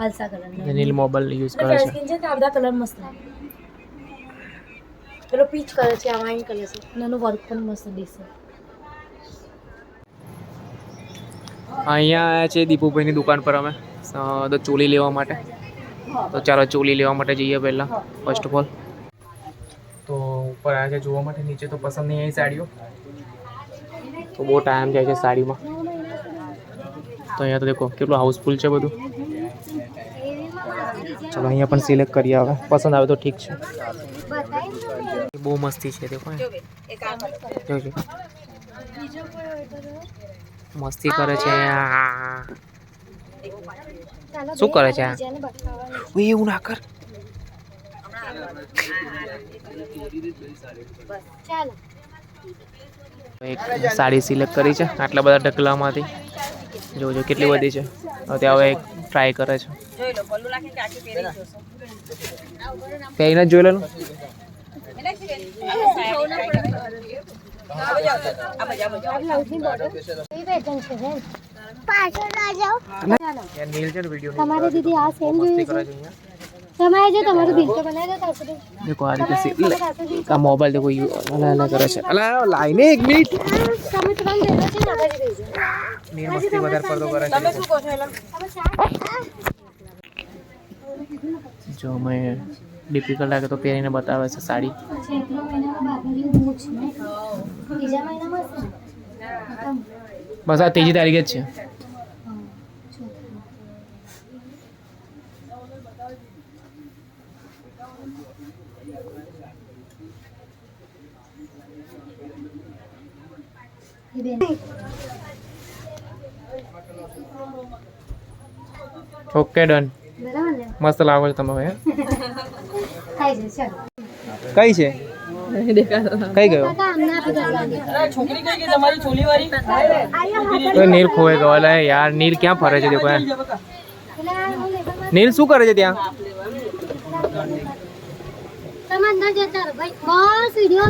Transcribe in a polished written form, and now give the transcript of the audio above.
પાલસા colour નીલ mobile use કરે છે. Skin છે તો આ બધા કલર મસ્ત લાગે. પેલો પીચ કલર છે, આ વાઇન કલર છે અને એનું વર્ક પણ મસ્ત દેશે. અહીંયા આવ્યા છે દીપુભાઈની દુકાન પર અમે તો ચોલી લેવા માટે. તો ચાલો ચોલી લેવા માટે જઈએ પહેલાં ફર્સ્ટ ઓફ ઓલ. તો ઉપર આવ્યા છે જોવા માટે, નીચે તો પસંદ નહીં આવી સાડીઓ, તો બહુ ટાઈમ જાય છે સાડીમાં. તો અહીંયા તો દેખો કેટલું હાઉસફુલ છે બધું. ચાલો અહીંયા પણ સિલેક્ટ કરીએ, હવે પસંદ આવે તો ઠીક છે. બહુ મસ્તી છે દેખો, જોજો મસ્તી કરે છે. શું કરે છે? એવું ના કર. એક સાડી સિલેક્ટ કરી છે આટલા બધા ઢગલામાંથી. જોજો કેટલી બધી છે. હવે એક ટ્રાય કરે છે. પહેરીને જ જોઈ લે. તમારે દીદી આ સેમ જોઈએ છે. તમારે જો તમારું બિલ તો બનાવી દો. देखो आ रही का मोबाइल देखो अला अला करे છે. અલા લાઈને 1 મિનિટ. તમે ત્રણ દેજો છે નાગાજી દેજો. નીર મસ્તી વધારે પડતો કરે છે. તમે શું કહો છો એલા? જો મેં ડિફિકલ્ટ લાગે તો પહેરીને બતાવે છે સાડી. એટલો મહિનામાં બાગરી હું છું. બીજા મહિનામાં બસ આ 3જી તારીખે જ છે. Okay done. મસ્ત લાગો છો તમે. હવે કઈ છે? કઈ ગયો? તો નીલ ખોવાઈ ગયો. એટલે યાર નીલ ક્યાં ફરે છે? દેખો નીલ શું કરે છે ત્યાં? તમે અંદર જતા રહો ભાઈ. બસ વિડિયો